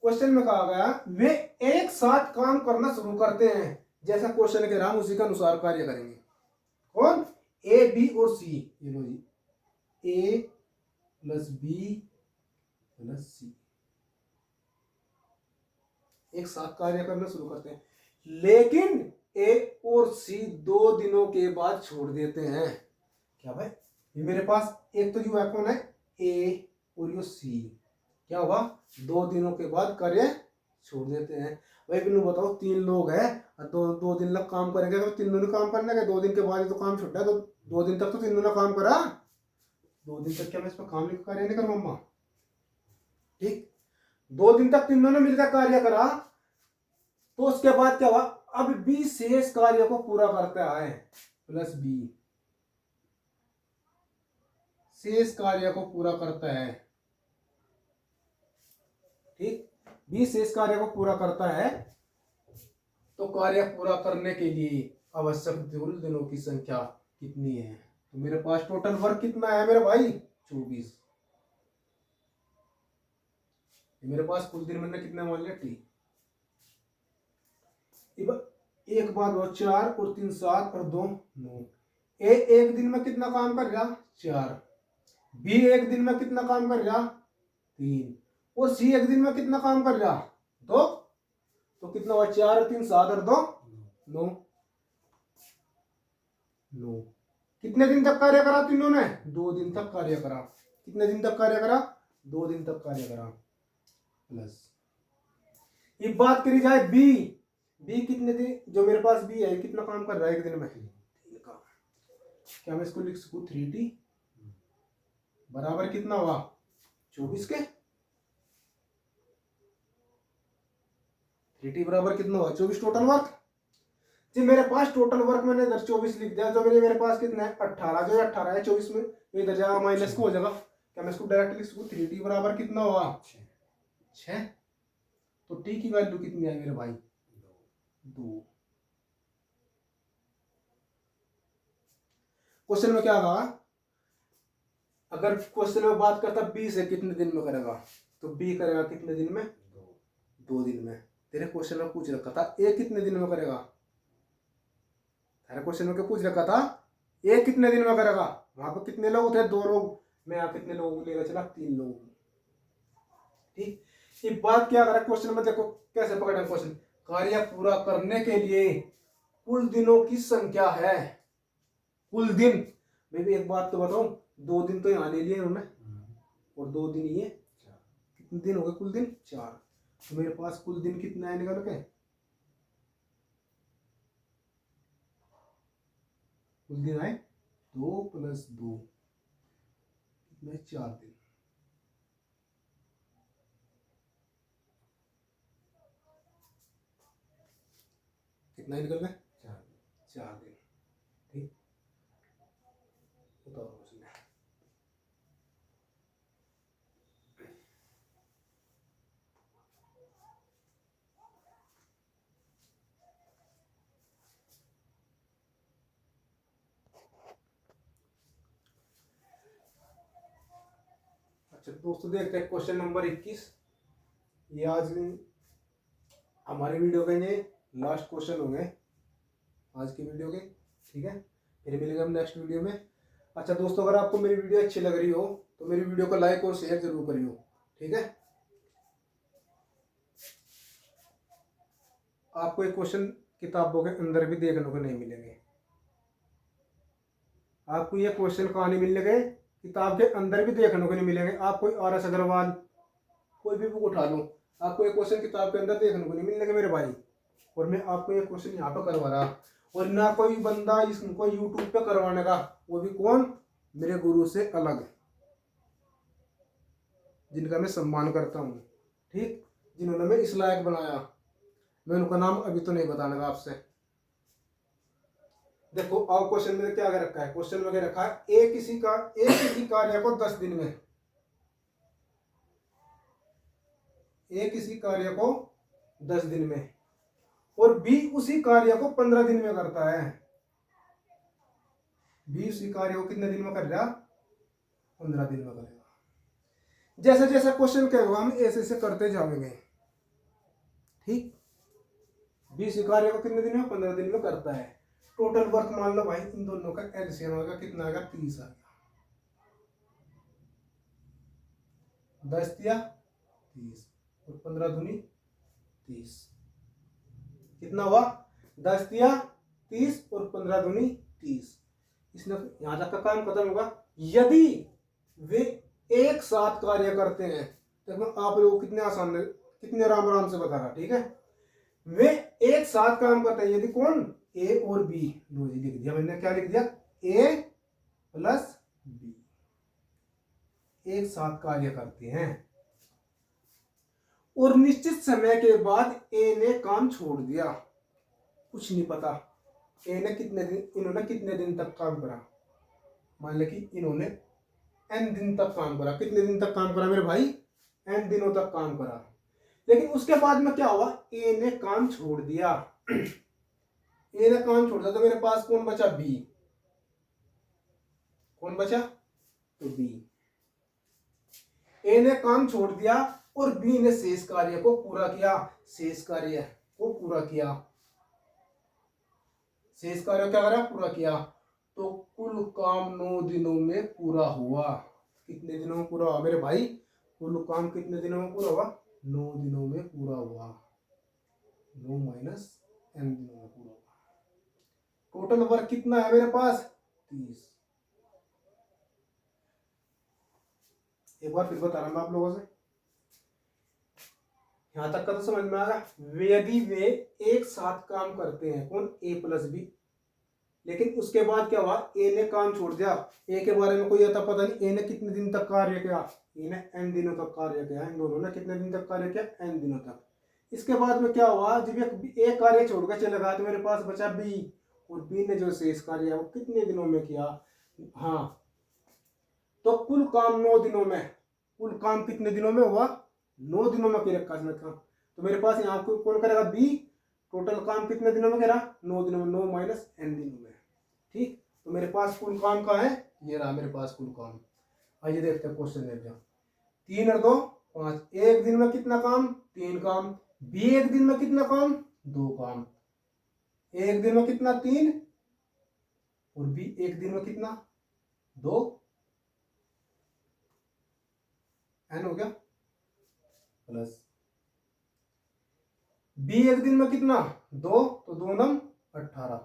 Speaker 1: क्वेश्चन में कहा गया वे एक साथ काम करना शुरू करते हैं, जैसा क्वेश्चन कह रहा हम उसी के अनुसार कार्य करेंगे, कौन, ए बी और सी, ये लो जी, ए प्लस बी प्लस सी एक साथ कार्य करना शुरू करते हैं, लेकिन ए और सी 2 दिनों के बाद छोड़ देते हैं। क्या भाई, ये मेरे पास एक तो जो कौन है, ए और यो सी, क्या होगा, 2 दिनों के बाद कार्य छोड़ देते हैं। भाई बिल्लू बताओ, 3 लोग हैं, 2 दिन लग काम करेंगे, तो 3 दिन काम करने के 2 दिन के बाद ही तो काम छुट्टा है, तो 2 दिन तक तो 3 ने काम करा, 2 दिन तक क्या मैं इस पर काम नहीं कार्य नहीं करूँ मम्मा, ठीक। 2 दिन तक 3 ने मिलकर कार्य करा, तो उसके बाद क्या हुआ, अब बी शेष कार्य को पूरा करता है, प्लस बी शेष कार्य को पूरा करता है, ठीक। बी शेष कार्य को पूरा करता है, तो कार्य पूरा करने के लिए आवश्यक दिनों की संख्या कितनी है, तो मेरे पास टोटल वर्क कितना है मेरे भाई, 24। मेरे पास कुल दिन मैंने कितने मान लिया, टी। एक बार 2 4 और 3 7 और 2 9। ए एक दिन में कितना काम कर रहा, 4, बी एक दिन में कितना काम कर रहा, 3, और सी एक दिन में कितना काम कर रहा, 2, तो कितना हुआ, 4 और 3 7 और 2 9, 9। कितने दिन तक कार्य करा तीनों ने, 2 दिन तक कार्य करा, कितने दिन तक कार्य करा, 2 दिन तक कार्य करा, प्लस ये बात करी जाए बी, बी कितने दिन, जो मेरे पास बी है कितना काम कर रहा है एक दिन में, 3 काम। क्या मैं इसको लिख सकूं, 3t बराबर कितना हुआ, 24 के, 3t बराबर कितना हुआ, 24 टोटल वर्क। जी मेरे पास टोटल वर्क मैंने इधर 24 लिख दिया, तो मेरे पास कितना है, 18, जो 18 है 24 में इधर जाएगा माइनस को हो जाएगा, क्या मैं इसको डायरेक्ट लिख सकूं, 3t बराबर कितना हुआ, 6। तो t की वैल्यू कितनी आई मेरे भाई, 2। क्वेश्चन में क्या कहा, अगर क्वेश्चन में बात करता बी से कितने दिन में करेगा, तो बी करेगा कितने दिन में, 2 दिन में। तेरे क्वेश्चन में पूछ रखा था ए कितने दिन में करेगा, तेरे क्वेश्चन में क्या पूछ रखा था, ए कितने दिन में करेगा। वहां पर कितने लोग थे, 2 लोग। मैं यहाँ कितने लोगों को लेकर चला, 3 लोग। ठीक, ये बात क्या करा क्वेश्चन में, देखो कैसे पकड़ा क्वेश्चन, कार्य पूरा करने के लिए कुल दिनों की संख्या है, कुल दिन। मैं भी एक बात तो बताऊं, 2 दिन तो यहाँ ले लिए उन्होंने, और 2 दिन ये, कितने दिन हो गए कुल दिन, 4। तो मेरे पास कुल दिन कितना है निकल के, कुल दिन आए 2 + 2 कितने, 4 दिन। कितना निकल गए, 4 दिन। ठीक, बताओ उसमें। अच्छा दोस्तों, देखते हैं क्वेश्चन नंबर 21। ये आज हमारे वीडियो के लिए लास्ट क्वेश्चन होंगे आज की वीडियो के। ठीक है, फिर मिलेंगे हम नेक्स्ट वीडियो में। अच्छा दोस्तों, अगर आपको मेरी वीडियो अच्छी लग रही हो तो मेरी वीडियो को लाइक और शेयर जरूर करियो। ठीक है, आपको एक क्वेश्चन किताबों के अंदर भी देखने को नहीं मिलेंगे। आपको ये क्वेश्चन कहाँ नहीं मिलेंगे, किताब के अंदर भी देखने को नहीं मिलेंगे। आप कोई RS अग्रवाल कोई भी बुक उठा लो, आपको ये क्वेश्चन किताब के अंदर देखने को नहीं मिलेंगे मेरे भाई। और मैं आपको ये क्वेश्चन यहाँ पे करवा रहा, और ना कोई बंदा इसको यूट्यूब पे करवाने का, वो भी कौन, मेरे गुरु से अलग, जिनका मैं सम्मान करता हूँ। ठीक, जिन्होंने मैं इस लायक बनाया, मैं उनका नाम अभी तो नहीं बताने का आपसे। देखो आओ, क्वेश्चन में क्या रखा है, क्वेश्चन में क्या रखा है, एक किसी कार्य को 10 दिन में, एक किसी कार्य को 10 दिन में, और बी उसी कार्य को 15 दिन में करता है। बी उसी कार्य को कितने दिन में कर रहा, 15 दिन में करेगा। जैसे जैसे क्वेश्चन कहेगा हम ऐसे ऐसे करते जाएंगे। ठीक, बी उसी कार्य को कितने दिन में, 15 दिन में करता है। टोटल वर्क मान लो भाई, इन दोनों का एलसीएम आएगा, कितना आएगा, 30 आ गया। 10 दिया 30 और 15 दूनी 30, कितना हुआ, 10 दिया 30 और 15 दूनी 30। इसने यहां तक का काम खत्म होगा। यदि वे एक साथ कार्य करते हैं, तो आप लोग कितने आसान, कितने राम राम से बता रहा। ठीक है, वे एक साथ काम करते हैं, यदि कौन, ए और बी, लो जी लिख दिया मैंने, क्या लिख दिया, ए प्लस बी एक साथ कार्य करते हैं, और निश्चित समय के बाद ए ने काम छोड़ दिया, कुछ नहीं पता ए ने कितने दिन, इन्होंने कितने दिन तक काम करा। मान ले कि इन्होंने n दिन तक काम करा, कितने दिन तक काम करा मेरे भाई, n दिनों तक काम करा। लेकिन उसके बाद में क्या हुआ, ए ने काम छोड़ दिया। ए ने काम छोड़ दिया, तो मेरे पास कौन बचा, बी। कौन बचा, तो बी। ए ने काम छोड़ दिया और बी ने शेष कार्य को पूरा किया, शेष कार्य को पूरा किया, शेष कार्य क्या करा, पूरा किया। तो कुल काम 9 दिनों में पूरा हुआ। कितने दिनों में पूरा हुआ मेरे भाई, कुल काम कितने दिनों में पूरा हुआ, 9 दिनों में पूरा हुआ, 9 - n दिनों में पूरा हुआ। टोटल वर्क कितना है मेरे पास, 30। एक बार फिर बता रहा हूं आप लोगों से, यहां तक का तो समझ में आ रहा। यदि वे एक साथ काम करते हैं, कौन, ए प्लस बी, लेकिन उसके बाद क्या हुआ, ए ने काम छोड़ दिया। ए के बारे में कोई आता पता नहीं, ए ने कितने दिन तक कार्य किया, ए ने n दिनों तक कार्य किया, इन दोनों ने कितने दिन तक कार्य किया, n दिनों तक। इसके बाद में क्या हुआ, जब एक कार्य छोड़कर चले गया, तो मेरे पास बचा बी, और बी ने जो शेष कार्य है वो कितने दिनों में किया, हाँ, तो कुल काम 9 दिनों में, कुल काम कितने दिनों में हुआ, 9 दिनों में रखा इसने काम। तो मेरे पास यहाँ कौन करेगा, बी। टोटल काम कितने दिनों में करा, 9 दिनों में, 9 - n दिनों में। ठीक, तो मेरे पास कुल काम का है, ये रहा मेरे पास कुल काम। आइए देखते हैं क्वेश्चन में क्या। 3 और 2 5, एक दिन में कितना काम? 3 काम। बी एक दिन में कितना काम? 2 काम। एक दिन में कितना? 3। और बी एक दिन में कितना? 2। एन हो गया प्लस बी एक दिन में कितना? 2, तो 2 नम 18।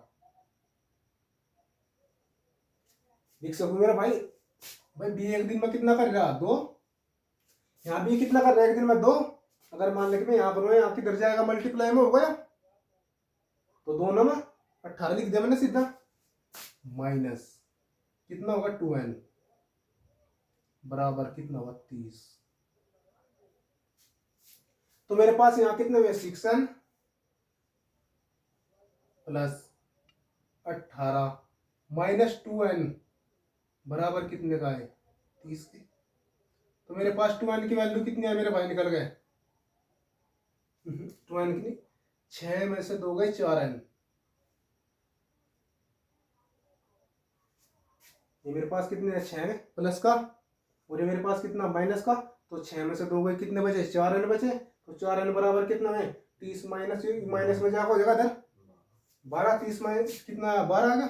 Speaker 1: लिख सकूं मेरा भाई? भाई बी एक दिन में कितना कर रहा? 2। यहाँ बी कितना कर रहा है एक दिन में? 2। अगर मान ले कि मैं यहाँ बनवाऊँ, यहाँ किधर जाएगा? मल्टीप्लाई में होगा, तो 2 नम 18 लिख दिया मैंने सीधा। माइनस कितना होगा? 2n बराबर कितना होगा? 30। तो मेरे पास यहाँ कितने हुए? 6n प्लस 18 माइनस 2n बराबर कितने का है? 30 के। तो मेरे पास 2n की वैल्यू कितनी है मेरे भाई? निकल गए 2n की 6 में से 2 गए 4n। ये मेरे पास कितने है? 6 प्लस का, और ये मेरे पास कितना? माइनस का। तो 6 में से 2 गए, कितने बचे? 4n बचे। तो 4n बराबर कितना है? 30 माइनस माइनस में जाकर हो जाएगा इधर 12। 30 माइनस कितना? 12 आ गया।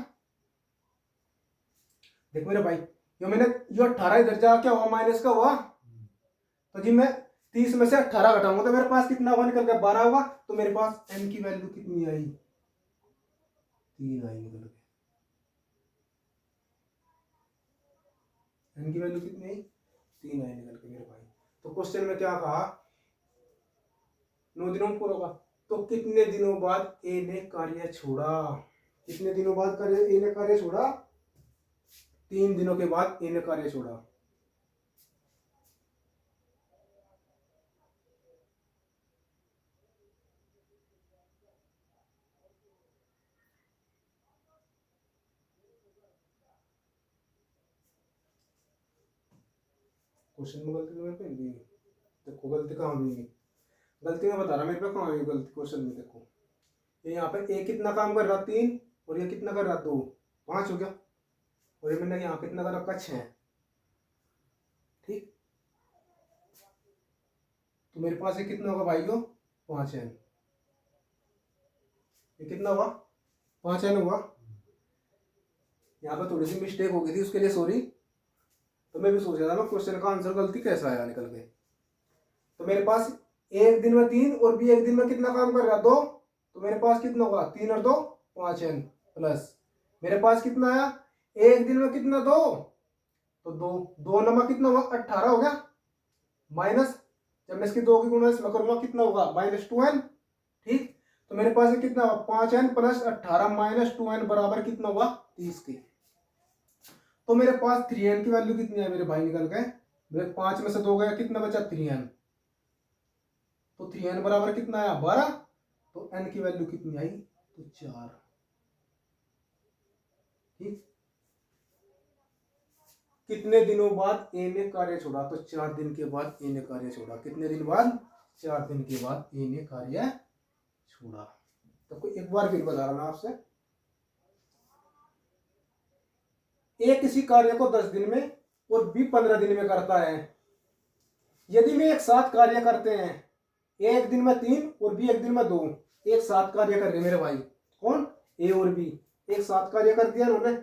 Speaker 1: देख मेरे भाई, ये मैंने जो 18 इधर जा क्या हुआ? माइनस का हुआ। तो जी मैं 30 में से 18 घटाऊंगा तो मेरे पास कितना हुआ? निकल गया 12 होगा। तो मेरे पास n की वैल्यू कितनी आई? 3 आई निकल के। n की वैल्यू कितनी आई? 3 आई निकल के मेरे भाई। तो क्वेश्चन में क्या कहा? 9 दिनों में पूरा होगा। तो कितने दिनों बाद ए ने कार्य छोड़ा? कितने दिनों बाद ए ने कार्य छोड़ा? 3 दिनों के बाद ए ने कार्य छोड़ा। क्वेश्चन में गलती तो मेरे पे नहीं है। देखो गलती कहाँ हुई है? गलती मैं बता रहा, मेरे पे कहाँ हुई गलती क्वेश्चन में? देखो ये यहाँ पे ए कितना काम कर रहा? 3। और ये कितना कर रहा? 2। 5 हो गया। और ये मैंने यहाँ कितना कर रखा? 6। ठीक, तो मेरे पास ये कितना होगा भाइयों? 5n। ये कितना हुआ? 5n हुआ। यहाँ पे थोड़ी सी मिस्टेक हो गई थी, उसके लिए सॉरी। तो मैं भी सोच रहा था मैं क्वेश्चन का आंसर गलती कैसा आया निकल के। तो मेरे पास एक दिन में 3 और बी एक दिन में कितना काम कर रहा? 2। तो मेरे पास कितना होगा? 3 और 2 5n प्लस मेरे पास कितना आया? एक दिन में कितना? 2। तो 2 नंबर कितना हुआ? 18 हो गया। माइनस जब मैं इसकी 2 की गुणा इसमें करूंगा कितना होगा? Minus 2n। ठीक, तो मेरे पास कितना हुआ? 5n प्लस 18 माइनस 2n बराबर कितना हुआ? 30 की। तो मेरे पास 3n की वैल्यू कितनी है मेरे भाई? निकल गए मेरे 5 में से 2 गया, कितना बचा? 3n। तो 3n बराबर कितना आया? 12। तो n की वैल्यू कितनी आई? तो 4। ठीक, कितने दिनों बाद ए ने कार्य छोड़ा? तो 4 दिन के बाद ए ने कार्य छोड़ा। कितने दिन बाद? 4 दिन के बाद ए ने कार्य छोड़ा। तो कोई एक बार फिर बता रहा मैं आपसे, ए किसी कार्य को 10 दिन में और बी 15 दिन में करता है। यदि में एक साथ कार्य करते हैं, एक दिन में 3 और बी एक दिन में 2, एक साथ कार्य कर रहे मेरे भाई। कौन? ए और बी एक साथ कार्य कर दिया उन्होंने।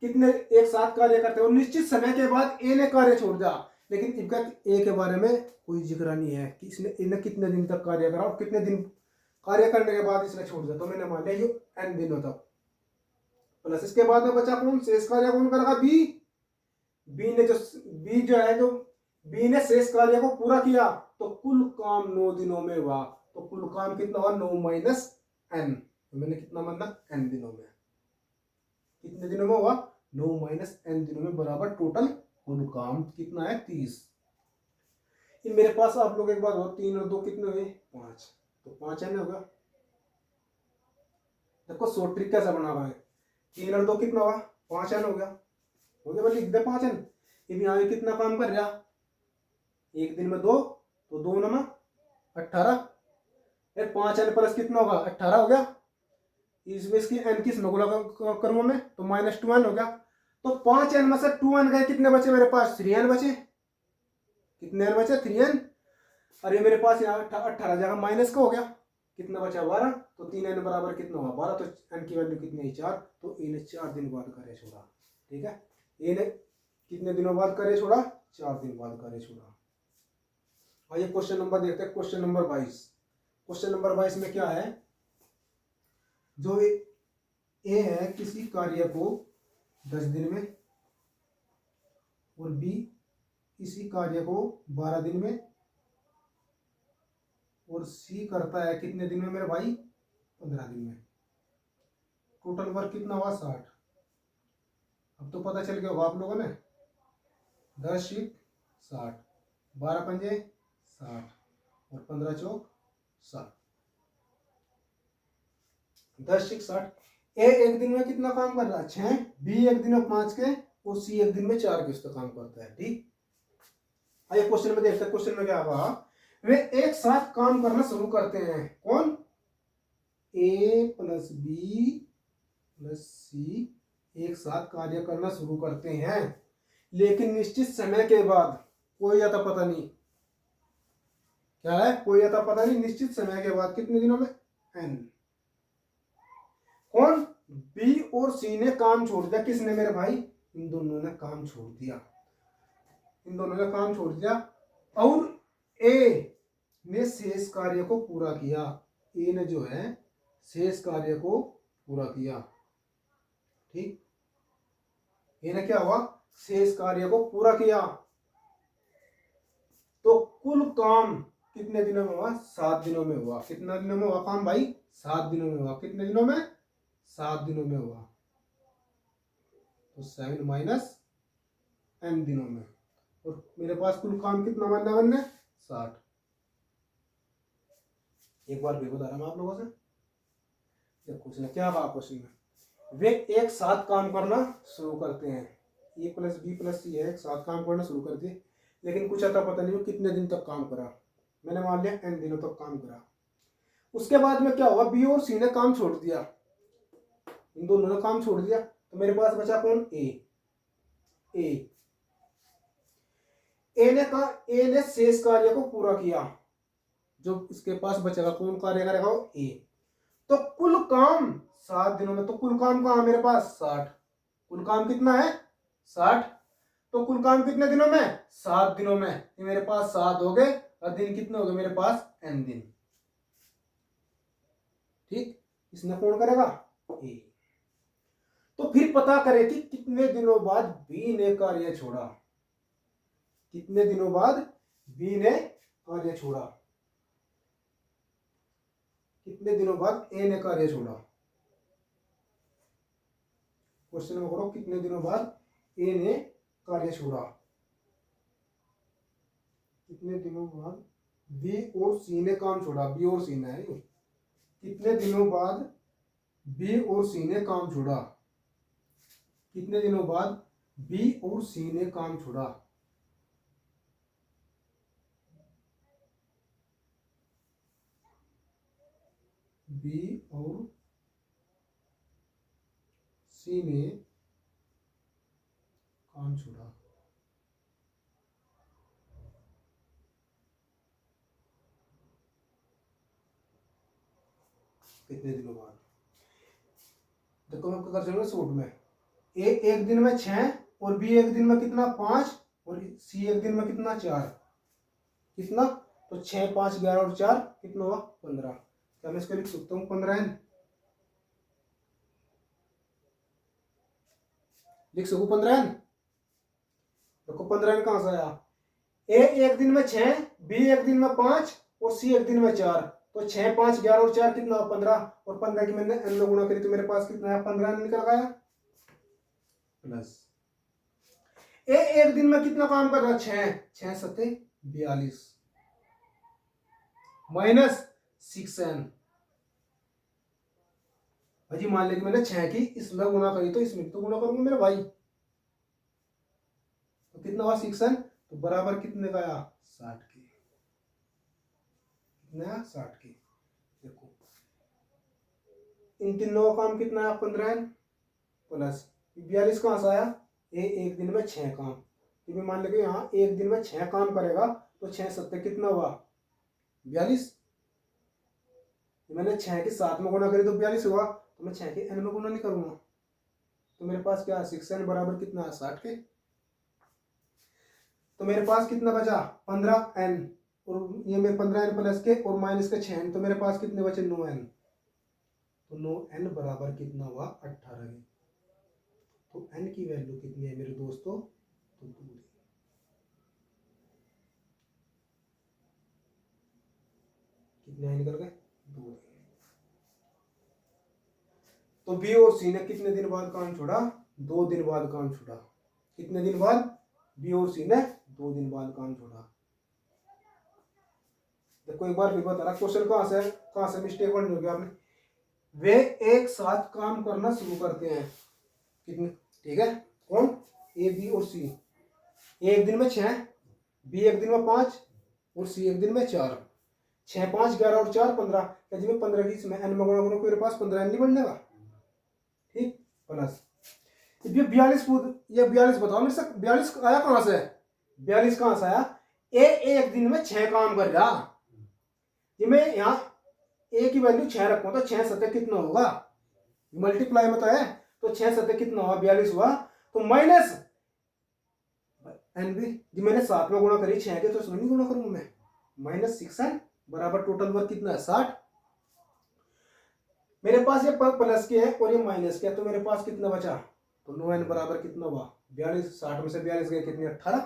Speaker 1: कितने एक साथ कार्य करते हैं और निश्चित समय के बाद ए ने कार्य छोड़ दिया। लेकिन इनका ए के बारे में कोई जिक्र नहीं है कि इसने इन्हें कितने दिन तक कार्य करा और कितने दिन कार्य करने के बाद इसने छोड़ दिया। तो मैंने मान लिया ये n दिनों तक। प्लस इसके बाद में बचा कौन? शेष कार्य कौन करेगा? बी। बी जो है, जो बी ने शेष कार्य को पूरा किया तो कुल काम 9 दिनों में हुआ। तो कुल काम कितना हुआ? 9 माइनस n। तो मैंने कितना माना? n दिनों में। कितने दिनों में हुआ? 9 माइनस n दिनों में बराबर टोटल कुल काम कितना है? 30। ये मेरे पास आप लोग एक बार हो, 3 और 2 कितने हुए? 5। तो 5n होगा। देखो शॉर्ट ट्रिक कैसा बना हुआ है। 3 और 2 कितना हुआ? 5n हो गया। हो गया भाई, लिख दे 5n। ये भी यहाँ कितना काम कर रहा? एक दिन में 2, तो 2 नमा 18। 5n प्लस कितना होगा? 18 हो गया। इसमें इसकी n किस में गुणा करूंगा मैं, तो -2n हो गया। तो 5n में से 2n गए, कितने बचे मेरे पास, 3n बचे। कितने n बचे, 3n। और ये मेरे पास यहाँ 18 जगह माइनस का हो गया, कितना बचा 12। तो 3n बराबर कितना हुआ 12, तो n की वैल्यू कितनी है 4। तो ए ने 4 दिन बाद करे छोड़ा। ठीक है, ए ने कितने दिनों बाद करे छोड़ा, 4 दिन बाद करे छोड़ा। आइए क्वेश्चन नंबर देखते हैं, क्वेश्चन नंबर 22। क्वेश्चन नंबर 22 में क्या है, जो ए है किसी कार्य को 10 दिन में, और बी इसी कार्य को 12 दिन में, और सी करता है कितने दिन में मेरे भाई, 15 दिन में। टोटल वर्क कितना हुआ 60। अब तो पता चल गया होगा आप लोगों ने, 10 शीट 60, 12 पंजे 60, और 15 चौक 60। 10 शीट 60। ए एक दिन में कितना काम कर रहा है, 6। बी एक दिन में 5 के, और सी एक दिन में 4 के उसका काम करता है। ठीक, आइए क्वेश्चन में देखते हैं। क्वेश्चन में क्या कहा, वे एक साथ काम करना शुरू करते हैं। कौन, ए प्लस बी प्लस सी एक साथ कार्य करना शुरू करते हैं, लेकिन निश्चित समय के बाद, कोई आता पता नहीं क्या है, कोई आता पता नहीं, निश्चित समय के बाद कितने दिनों में, n। कौन, बी और सी ने काम छोड़ दिया। किसने मेरे भाई, इन दोनों ने काम छोड़ दिया, इन दोनों ने काम छोड़ दिया। और ए ने शेष कार्य को पूरा किया। ए ने जो है शेष कार्य को पूरा किया। ठीक, ए ने क्या हुआ, शेष कार्य को पूरा किया। तो कुल काम कितने दिनों में हुआ, 7 दिनों में हुआ। कितने दिनों में हुआ काम भाई, 7 दिनों में हुआ। कितने दिनों में, 7 दिनों में हुआ। तो 7 माइनस n दिनों में, और मेरे पास कुल काम कितना बनना है, 60। एक बार भी बता रहा हूं आप लोगों से, देखो क्वेश्चन क्या कहा। क्वेश्चन में वे एक साथ काम करना शुरू करते हैं, ए प्लस बी प्लस सी है, एक साथ काम करना शुरू कर दिए, लेकिन कुछ आता पता नहीं वो कितने दिन तक काम करा। मैंने मान लिया n दिनों तक काम करा। उसके बाद में क्या हुआ, बी और सी ने काम छोड़ दिया, इन दोनों ने काम छोड़ दिया। तो मेरे पास बचा कौन, ए ने कहा, ए ने शेष कार्य को पूरा किया। जो इसके पास बचेगा कौन कार्य करेगा, वो ए। तो कुल काम 7 दिनों में, तो कुल काम कहां मेरे पास 60। कुल काम कितना है 60। तो कुल काम कितने दिनों में, 7 दिनों में। ये मेरे पास 7 हो गए, और दिन कितने हो गए मेरे पास, n दिन। ठीक, इसने कौन करेगा, ए। तो फिर पता करें कि कितने दिनों बाद बी ने कार्य छोड़ा। कितने दिनों बाद बी ने कार्य छोड़ा, कितने दिनों बाद ए ने कार्य छोड़ा। क्वेश्चन में करो, कितने दिनों बाद ए ने कार्य छोड़ा। कितने दिनों बाद बी और सी ने काम छोड़ा, बी और सी ने, कितने दिनों बाद बी और सी ने काम छोड़ा। कितने दिनों बाद बी और सी ने काम छोड़ा। बी और सी ने काम छोड़ा। कितने दिनों बाद, देखो मैं कर चलूंगा शॉर्ट में। ए एक दिन में 6, और बी एक दिन में कितना 5, और सी एक दिन में कितना 4। कितना, तो 6 5 11 और 4 कितना हुआ 15। क्या मैं इसको लिख सकता हूँ 15n, लिख सकूँ 15n। देखो 15n कहां से आया, ए एक दिन में 6, बी एक दिन में 5, और सी एक दिन में 4। तो 6 5 11 और 4 कितना हुआ 15, और 15 की मैंने n में गुणा करी, तो मेरे पास कितना है 15n निकल गया। प्लस ए एक दिन में कितना काम कर रहा है 6 7 42, माइनस 6n। भाई मान लिया कि मैंने 6 की इसमें गुणा करी, तो इसमें तो गुणा करूंगा मेरे भाई। तो कितना हुआ 6n, तो बराबर कितने का आया 60 के। कितना 60 के। देखो इन तीनों का काम कितना है 15n प्लस 42 कहाँ से आया, ये एक दिन में 6 काम, क्योंकि मान लीजिए यहाँ एक दिन में 6 काम करेगा तो 6 सत्ते कितना हुआ 42, मैंने 6 के 7 में गुना करी तो 42 हुआ, तो मैं 6 के n में गुना नहीं करूंगा, तो मेरे पास क्या 6n बराबर कितना है 60 के। तो मेरे पास कितना बचा 15n, और ये मेरे 15n प्लस के और माइनस के 6n, तो मेरे पास कितने बचे 9n, तो 9n बराबर कितना हुआ 18 के। तो n की वैल्यू कितनी है मेरे दोस्तों, तो 2 कितने निकल गए 2। तो बी और सी ने कितने दिन बाद काम छोड़ा, 2 दिन बाद काम छोड़ा। कितने दिन बाद, बी और सी ने 2 दिन बाद काम छोड़ा। देखो एक बार फिर बता रहा, क्वेश्चन कहां से मिस्टेक बन होगी आपने, वे एक साथ काम करना शुरू करते हैं, कितने, ठीक है, कौन, ए बी और सी, एक दिन में 6, बी एक दिन में 5 और सी एक दिन में 4, 6 5 11 और 4 15, जी में 15 की इसमें n में गुणा करूं मेरे पास 15 नहीं बनने का, ठीक, प्लस ये 42 ये 42 बताओ मेरे से 42 आया कहां से, 42 कहां से आया, ए एक दिन में 6 काम कर रहा, ये मैं यहाँ ए की वैल्यू 6 रखूं तो 6 सत्ते कितना होगा, मल्टीप्लाई में तो है, तो 6 सत्ते कितना हुआ 42 हुआ, तो माइनस एन बी जी मैंने 7 में गुणा करी 6 के, तो इसमें नहीं गुणा करूंगा मैं, माइनस 6n बराबर टोटल वर्क कितना है 60। मेरे पास ये प्लस के है और ये माइनस के है, तो मेरे पास कितना बचा, तो 9n बराबर कितना हुआ 42, 60 में से 42 गए कितने 18,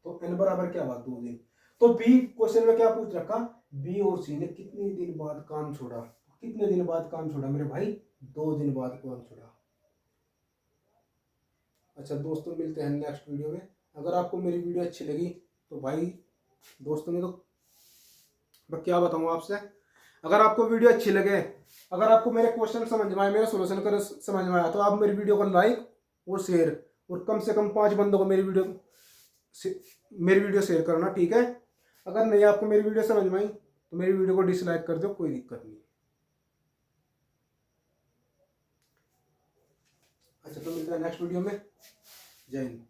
Speaker 1: तो n बराबर क्या हुआ 2 दिन। तो बी क्वेश्चन में क्या पूछ रखा, बी और सी ने कितने दिन बाद काम छोड़ा, कितने दिन बाद काम छोड़ा मेरे भाई, 2 दिन बाद काम छोड़ा। अच्छा दोस्तों, मिलते हैं नेक्स्ट वीडियो में। अगर आपको मेरी वीडियो अच्छी लगी तो भाई दोस्तों ने, तो मैं क्या बताऊँ आपसे, अगर आपको वीडियो अच्छी लगे, अगर आपको मेरे क्वेश्चन समझ में आए, मेरा सोल्यूशन कर समझ में आया, तो आप मेरी वीडियो को लाइक और शेयर, और कम से कम 5 बंदों को मेरी वीडियो शेयर करना, ठीक है। अगर नहीं आपको मेरी वीडियो समझ में आई तो मेरी वीडियो को डिसलाइक कर दो, कोई दिक्कत नहीं। अच्छा तो मिलते हैं नेक्स्ट वीडियो में, जय हिंद।